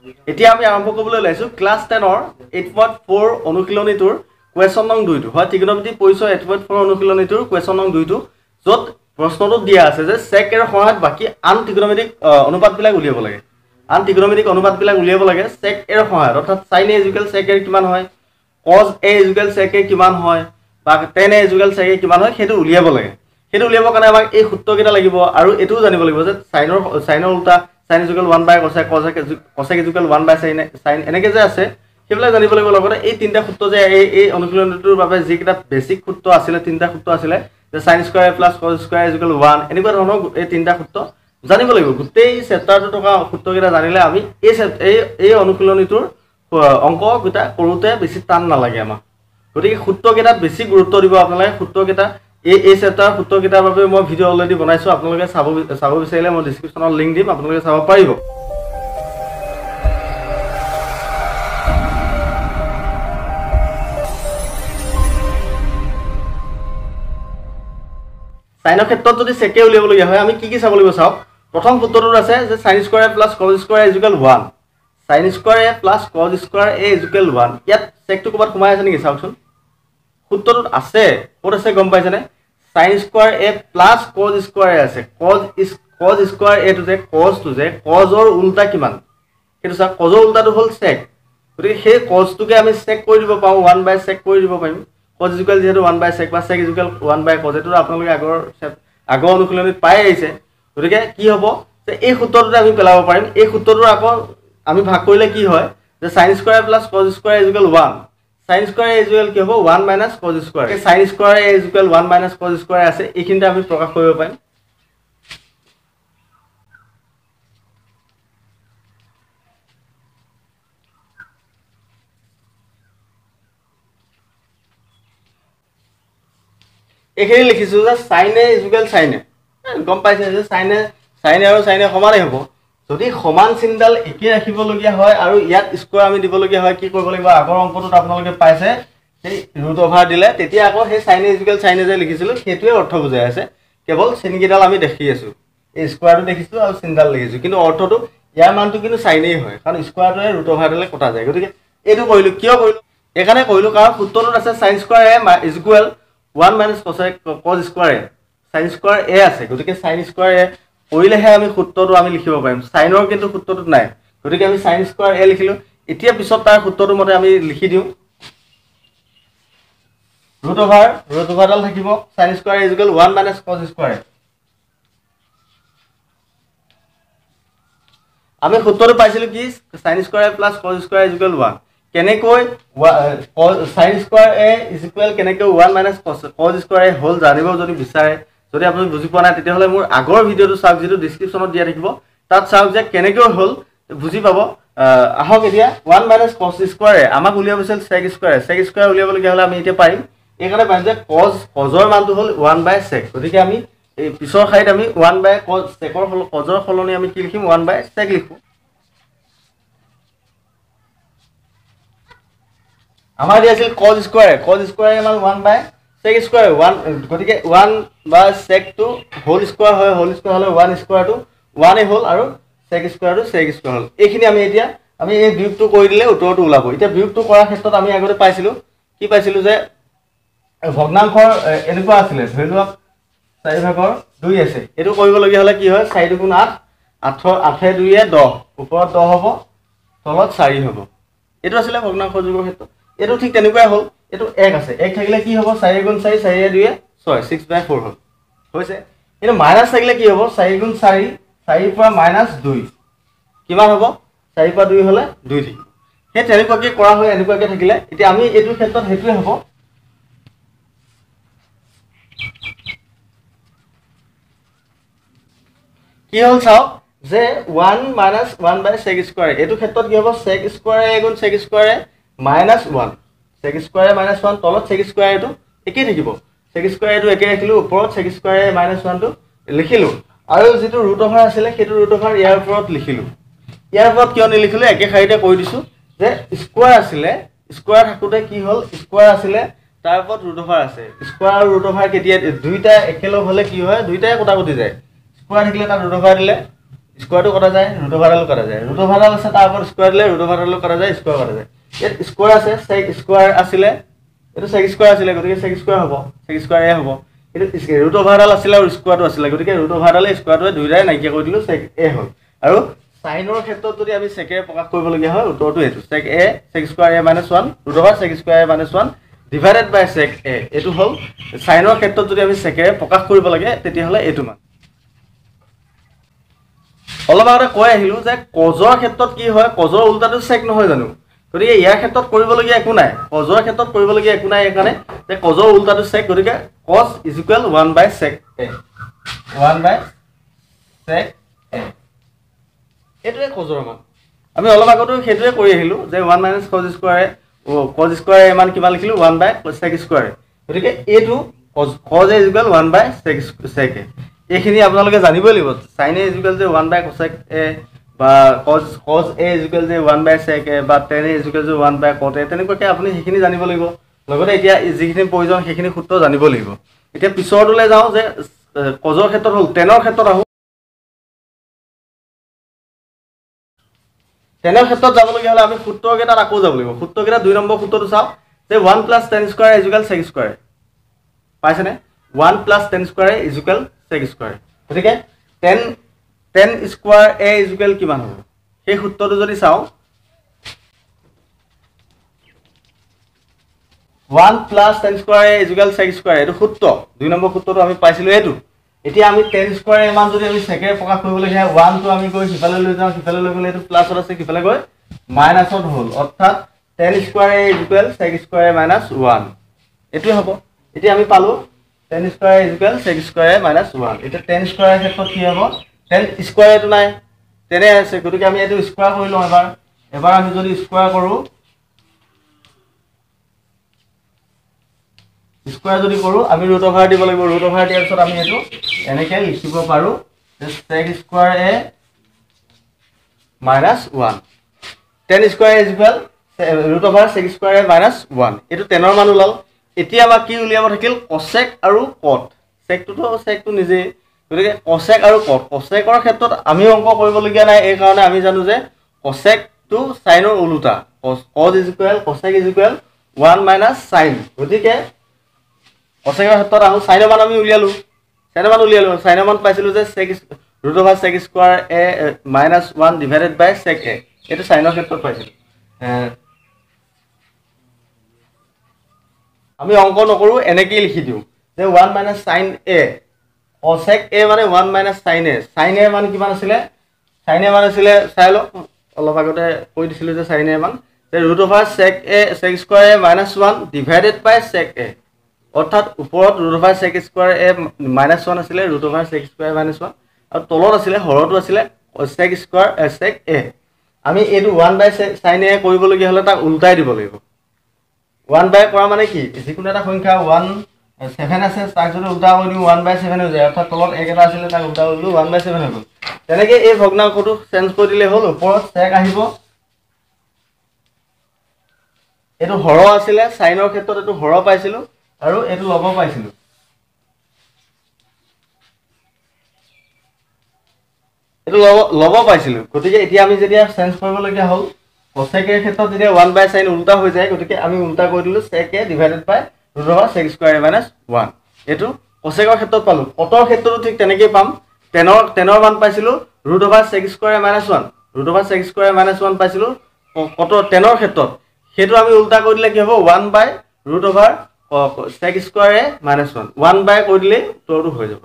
এতিয়া আমি আৰম্ভ কৰিবলৈ লৈছো ক্লাস 10 ৰ 8.4 অনুশীলনীটোৰ কোৱেশ্চন নং 2 টো হয় ত্ৰিকোণমিতি পৰিচয় 8.4 অনুশীলনীটোৰ কোৱেশ্চন নং 2 টো যত প্ৰশ্নটো দিয়া আছে যে sec এৰ সহায়ত বাকি আন ত্ৰিকোণমিতিক অনুপাতবিলাক উলিয়াব লাগে আন ত্ৰিকোণমিতিক অনুপাতবিলাক উলিয়াব লাগে sec এৰ সহায়ত অৰ্থাৎ sin a sec এৰ কিমান হয় cos a sec এৰ কিমান হয় বা tan a sec এৰ কিমান হয় হেতু উলিয়াব লাগে হেতু উলিয়াবৰ কাৰণে আমাক এই সূত্ৰকেইটা লাগিব আৰু এটোও জানিব লাগিব যে sin উল্টা sin 1 by cosec cosec 1 by sin এনেকে যে আছে হেবলা জানিব লাগিব লগতে এই তিনটা সূত্ৰ যে এই অনুশীলনটোৰ বাবে যি কিটা বেসিক সূত্ৰ আছিল তিনটা সূত্ৰ আছিল যে sin square plus cos square 1 এনেকুৱা ধৰণৰ এই তিনটা সূত্ৰ জানিব লাগিব গোটেই চেপ্টাৰটো থকা সূত্ৰকেইটা জানিলে আমি এই অনুশীলনীটোৰ অংক কিটা কৰোতে বেছি টান নালাগে আমাক গতিকে সূত্ৰকেইটাত বেছি গুৰুত্ব দিব আপোনালোকে সূত্ৰকেইটা এই চেপ্টাৰ সূত্ৰকেইটাৰ বাবে মই ভিডিও অলৰেডি বনাইছো আপোনালোকে চাব বিচাৰিলে মই ডেসক্ৰিপচনত লিংক দিম আপোনালোকে চাব পাৰিব সাইনৰ ক্ষেত্ৰত যদি সেকে উলিয়াব লগিয়া হয় আমি কি চাব লাগিব চাওক প্ৰথম সূত্ৰটো আছে যে sin square plus cos square 1 sin square a plus cos square a 1 ইয়াত সেকটো কবাত সোমাই আছে নেকি চাওকচোন সূত্ৰটোত আছে ক'ত আছে গম পাইছেনে sin square a plus cos square a আছে cos square a to যে cos or উল্টা কিমান হেতু সা cos or উল্টাটো হল sec গতিকে সেই cos টোকে আমি sec কৰি দিব পাও 1 by sec কৰি দিব পাৰিম cos যেহেতু 1 by sec বা sec 1 by cos এটো আপোনালোকে আগৰ অনুশীলনীত পাই আহিছে গতিকে কি হ'ব যে এই সূত্ৰটো আমি পেলাব পাৰিম এই সূত্ৰটো আকৌ আমি ভাগ কৰিলে কি হয় যে sin square plus cos square 1 sin square কি হ'ব 1 minus cos square sin square 1 minus cos square আছে এইখিনিতে আমি প্ৰকাশ কৰিব পাৰিম এখিনি লিখিছো যে sin a sin a গম পাইছে যে sin আৰু sin a সমানেই হ'ব যদি সমান চিনডাল একে ৰাখিব লগিয়া হয় আৰু ইয়াত স্কয়াৰ আমি দিব লগিয়া হয় কি কৰিব লাগিব আগৰ অংকটোত আপোনালোকে পাইছে সেই ৰুট ওভাৰ দিলে তেতিয়া আকৌ সেই sin a sin a যে লিখিছিলো হেতুৱে অৰ্থ বুজাই আছে কেৱল চিনকেইডাল আমি দেখি আছো এই স্কয়াৰটো দেখিছো আৰু চিনডাল লিখিছো কিন্তু অৰ্থটো ইয়াৰ মানটো কিন্তু sin a হয় কাৰণ স্কয়াৰটোৱে ৰুট ওভাৰ দিলে কটা যায় গতিকে এটো কইলো কিয় কইলো এখানে কইলো কাৰণ সূত্ৰটোত আছে sin square a 1 minus cos square sin square a আছে গতিকে sin square a কইলেহে আমি সূত্ৰটো আমি লিখিব পাৰিম sinৰ কিন্তু সূত্ৰটোত নাই গতিকে আমি sin square a লিখিলো এতিয়া পিছত তাৰ সূত্ৰটো মতে আমি লিখি দিও ৰুট ওভাৰডাল থাকিব sin square 1 minus cos square আমি সূত্ৰটো পাইছিলো কি sin square plus cos square 1 কেনেকৈ sin square a কেনেকৈ 1 minus cos square a হোল জানিব যদি বিচাৰে যদি আপুনি বুজি পোৱা নাই তেতিয়া হলে মোৰ আগৰ ভিডিওটো চাওক যেটো ডেসক্ৰিপচনত দিয়া থাকিব তাত চাওক যে কেনেকৈ হোল বুজি পাব আহক এতিয়া 1 minus cos square a আমাক উলিয়াব আছিল sec square উলিয়াব লগিয়া হলে আমি এতিয়া পাৰিম এইকাৰণে পাইম যে cosৰ মানটো হল 1 by sec গতিকে আমি এই পিছৰ খাইত আমি 1 by cos secৰ cosৰ খলনি আমি কি লিখিম 1 by sec লিখো আমাৰ দিয়া আছিল cos square মান 1 by sec square 1 গতিকে 1 by sec to whole square হয় whole square হলে 1 square to 1 এ হল আৰু sec square to sec square হল এইখিনি আমি এতিয়া আমি এই বিয়োগটো কৰি দিলে উত্তৰটো ওলাব এতিয়া বিয়োগটো কৰাৰ ক্ষেত্ৰত আমি আগতে পাইছিলো কি পাইছিলো যে ভগ্নাংশৰ এনেকুৱা আছিল ধৰি লওক 4 ভাগৰ 2 আছে এটো কৰিব লগিয়া হলে কি হয় 4 গুণ 8 8 2 এ 10 ওপৰত 10 হ'ব তলত 4 হ'ব এটো আছিল ভগ্নাংশ যোগৰ ক্ষেত্ৰত এটো ঠিক তেনেকুৱাই হল এটো 1 আছে 1 থাকিলে কি হ'ব 4 গুণ 4 4 2 6 6/4 হল হৈছে এটো মাইনাস থাকিলে কি হ'ব 4 গুণ 4 4 পৰা মাইনাস 2 কিমান হ'ব 4 পৰা 2 হলে 2 থাকিব হে তেনেকুৱাকে কৰা হয় এনেকুৱাকে থাকিলে এতিয়া আমি এটো ক্ষেত্ৰত হেতুৱে হ'ব কি হল চাও যে 1 minus 1 by sec square এটো ক্ষেত্ৰত কি হ'ব sec square a গুণ sec square a minus 1 sec square minus 1 তলত sec square এটো একে থাকিব sec square এটো একে ৰাখিলো ওপৰত sec square minus 1 টো লিখিলো আৰু যেটো ৰুট ওভাৰ আছিল হেতু ৰুট ওভাৰ ইয়াৰ ওপৰত লিখিলো ইয়াৰ ওপৰত কিয় নিলিখিলো একে খাইতে কৈ দিছো যে স্কয়াৰ আছিল স্কয়াৰ থাকুতে কি হল স্কয়াৰ আছিল তাৰ ওপৰত ৰুট ওভাৰ আছে স্কয়াৰ আৰু ৰুট ওভাৰ কেতিয়া দুইটা একেলগ হলে কি হয় দুইটাই কটা কটি যায় স্কয়াৰ থাকিলে তাৰ ৰুট ওভাৰ দিলে স্কোয়াৰটো কটা যায় ৰুট অভাৰ ডাল কটা যায় ৰুট অভাৰ ডাল আছে তাৰ ওপৰত স্কোয়াৰ দিলে ৰুট অভাৰ ডাল কটা যায় স্কোয়াৰ কটা যায় ইয়াত স্কোয়াৰ আছে sec স্কোয়াৰ আছিলে এটো sec স্কোয়াৰ আছিলে গতিকে sec স্কোয়াৰ হ'ব sec স্কোয়াৰ এ হ'ব এটো ৰুট অভাৰ ডাল আছিলে আৰু স্কোয়াৰটো আছিলে গতিকে ৰুট অভাৰ ডালে স্কোয়াৰটোৱে দুইটাই নাইকিয়া কৰি দিলো sec a হ'ল আৰু সাইনৰ ক্ষেত্ৰত যদি আমি sec এ প্ৰকাশ কৰিব লগিয়া হয় উত্তৰটো এটো sec a sec square a - 1 root over sec square a - 1 divided by sec a এটো হ'ল সাইনৰ ক্ষেত্ৰত যদি আমি sec এ প্ৰকাশ কৰিব লাগে তেতিয়া হলে এটো মান অলপ আগতে কৈ আহিলো যে কজৰ ক্ষেত্ৰত কি হয় কজৰ উল্টাটো sec নহয় জানো গতিকে ইয়াৰ ক্ষেত্ৰত কৰিব লগিয়া একো নাই কজৰ ক্ষেত্ৰত কৰিব লগিয়া একো নাই এখানে যে কজৰ উল্টাটো sec গতিকে cos = 1 by sec a 1 by sec a এটোৱে কজৰ মান আমি অলপ আগতে হেতুৱে কৰি আহিলো যে 1 - cos স্কয়াৰ cos স্কয়াৰ এ মান কিমান লিখিলো 1 by sec স্কয়াৰ গতিকে এটো cos a = 1 by sec a এখিনি আপোনালোকে জানিবই লাগিব sin a = 1 by cosec a বা cos a = 1 by sec a বা tan a = 1 by cot a তেনেকৈ আপুনি হেখিনি জানিব লাগিব লগতে এতিয়া যিখিনি প্ৰয়োজন হেখিনি সূত্ৰ জানিব লাগিব এতিয়া পিছৰটোলে যাও যে কজৰ ক্ষেত্ৰত হল tan ৰ ক্ষেত্ৰত আহো tan ৰ ক্ষেত্ৰত যাব লগিয়া হলে আমি সূত্ৰকেইটাত আকৌ যাব লাগিব সূত্ৰকেইটা 2 নম্বৰ সূত্ৰটো চাও যে 1 + tan স্কয়াৰ = sec স্কয়াৰ পাইছেনে 1 + tan স্কয়াৰ = sec স্কয়াৰ গতিকে tan স্কয়াৰ a = কিমান হ'ব সেই সূত্ৰটো যদি চাও 1 + tan square a = sec square এটো সূত্ৰ 2 নম্বৰ সূত্ৰটো আমি পাইছিলো এটো এতিয়া আমি tan স্কয়াৰ a মান যদি আমি sec এ প্ৰকাশ কৰিব লাগে 1 টো আমি গৈ হিফালে লৈ যাও হিফালে লৈ গলে এটো প্লাছত আছে হিফালে গৈ মাইনাছত হ'ল অৰ্থাৎ tan square a = sec square a - 1 এটোই হ'ব এতিয়া আমি পালো tan square a = sec square a - 1 এটা tan স্কয়াৰ ক্ষেত্ৰত কি হ'ব tan স্কয়াৰ এটো নাই তেনে আছে গতিকে আমি এটো স্কয়াৰ কৰি লও এবাৰ আমি যদি স্কয়াৰ কৰো স্কয়াৰ যদি কৰো আমি ৰুট অভাৰ দিব লাগিব ৰুট অভাৰ দিয়াৰ পিছত আমি এটো এনেকে লিখিব পাৰো যে sec square a - 1 tan square a root over sec square a - 1 এটো tan ৰ মান ওলাল এতিয়া আমাক কি উলিয়াব থাকিল cosec আৰু cot secটো নিজে গতিকে cosec আৰু cot cosec ৰ ক্ষেত্ৰত আমি অংক কৰিব লগিয়া নাই এই কাৰণে আমি জানো যে cosec টো sin ৰ উল্টা cos cosec = 1 - sin গতিকে cosec ৰ ক্ষেত্ৰত আহো sin ৰ মান আমি উলিয়ালো sin ৰ মান পাইছিলো যে sec root over sec square a - 1 divided by sec a এটো sin ৰ ক্ষেত্ৰত পাইছিলো আমি অংক নকৰো এনেকৈ লিখি দিও যে 1 - sin a cosec a মানে 1 - sin a sin a মান কিমান আছিল sin a মান আছিল চাই লওক অলপ আগতে কৈ দিছিলো যে sin a মান যে root over sec square a - 1 divided by sec a অৰ্থাৎ ওপৰত root over sec square a - 1 আছিল ৰুট অভাৰ sec স্কয়াৰ - 1 আৰু তলত আছিল হৰটো আছিল sec স্কয়াৰ sec a আমি এটো 1 বাই sin a কৰিব লগিয়া হলে তাক উল্টাই দিব লাগিব 1 বাই কৰা মানে কি যিকোনো এটা সংখ্যা 1 7 আছে তাক যদি উল্টা কৰি দিও 1 বাই 7 হৈ যায় অৰ্থাৎ তলত এক এটা আছিল তাক উল্টা কৰিলো 1 বাই 7 হৈ গল তেনেকৈ এই ভগ্নাংশটো চেঞ্জ কৰি দিলে হল ওপৰত sec আহিব এটো হৰ আছিল sin ৰ ক্ষেত্ৰত এটো হৰ পাইছিলো আৰু এটো লব পাইছিলো এটো লব পাইছিলো গতিকে এতিয়া আমি যেতিয়া চেঞ্জ কৰিব লগিয়া হল cosec এৰ ক্ষেত্ৰত যেতিয়া 1 বাই sin উল্টা হৈ যায় গতিকে আমি উল্টা কৰি দিলো sec a divided by root over sec square a - 1 এটো cosec এৰ ক্ষেত্ৰত পালো cot এৰ ক্ষেত্ৰতো ঠিক তেনেকৈ পাম tan ৰ মান পাইছিলো root over sec square a - 1 root over sec square a - 1 পাইছিলো cot tan ৰ ক্ষেত্ৰত হেতু আমি উল্টা কৰি দিলে কি হ'ব 1 by root over sec square a - 1 1 by কৰি দিলে উত্তৰটো হৈ যাব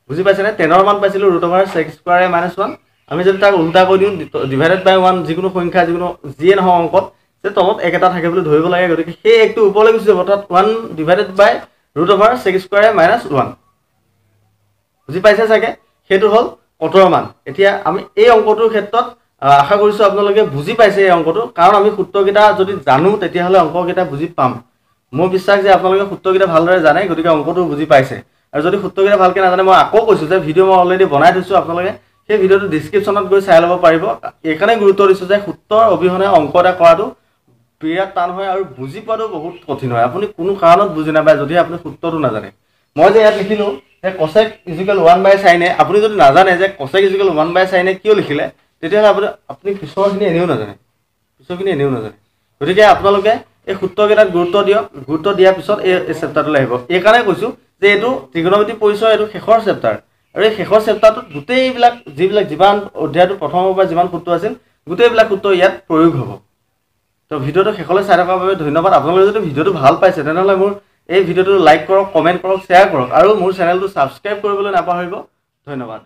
বুজি পাইছানে tan ৰ মান পাইছিলো root over sec square a - 1 আমি যদি তাক উল্টা কৰি দিও ডিভাইডেড বাই 1 যিকোনো সংখ্যা যিকোনো যিয়ে নহয় অংকত যে তলত এক এটা থাকে বুলি ধৰিব লাগে গতিকে সেই একটো ওপৰলৈ গুচি যাব অৰ্থাৎ 1 divided by root over sec square a - 1 বুজি পাইছে চাগে হেতু হল কটৰ মান এতিয়া আমি এই অংকটোৰ ক্ষেত্ৰত আশা কৰিছো আপোনালোকে বুজি পাইছে এই অংকটো কাৰণ আমি সূত্ৰকেইটা যদি জানো তেতিয়া হলে অংককেইটা বুজি পাম মোৰ বিশ্বাস যে আপোনালোকে সূত্ৰকেইটা ভালদৰে জানে গতিকে অংকটো বুজি পাইছে আৰু যদি সূত্ৰকেইটা ভালকৈ নাজানে মই আকৌ কৈছো যে ভিডিও মই অলৰেডি বনাই থৈছো আপোনালোকে সেই ভিডিওটো ডেসক্ৰিপচনত গৈ চাই ল'ব পাৰিব এইকাৰণে গুৰুত্ব দিছো যে সূত্ৰৰ অবিহনে অংক এটা কৰাটো বিৰাট টান হয় আৰু বুজি পোৱাটো বহুত কঠিন হয় আপুনি কোনো কাৰণত বুজি নাপায় যদি আপুনি সূত্ৰটো নাজানে মই যে ইয়াত লিখিলো যে cosec = 1/sin a আপুনি যদি নাজানে যে cosec = 1/sin a কিয় লিখিলে তেতিয়াহ'লে আপুনি পিছৰখিনি এনেও নাজানে গতিকে আপোনালোকে এই সূত্ৰকেইটাত গুৰুত্ব দিয়াৰ পিছত এই চেপ্টাৰটোলৈ আহিব এই কাৰণে কৈছোঁ যে এইটো ত্ৰিকোণমিতি পৰিচয় এইটো শেষৰ চেপ্টাৰ আৰু এই শেষৰ চেপ্টাৰটোত গোটেইবিলাক যিমান অধ্যায়টো প্ৰথমৰ পৰা যিমান সূত্ৰ আছিল গোটেইবিলাক সূত্ৰ ইয়াত প্ৰয়োগ হ'ব তো ভিডিঅ'টো শেষলৈ চাই থকাৰ বাবে ধন্যবাদ আপোনালোকে যদি ভিডিঅ'টো ভাল পাইছে তেনেহ'লে মোৰ এই ভিডিঅ'টো লাইক কৰক কমেণ্ট কৰক শ্বেয়াৰ কৰক আৰু মোৰ চেনেলটো ছাবস্ক্ৰাইব কৰিবলৈ নাপাহৰিব ধন্যবাদ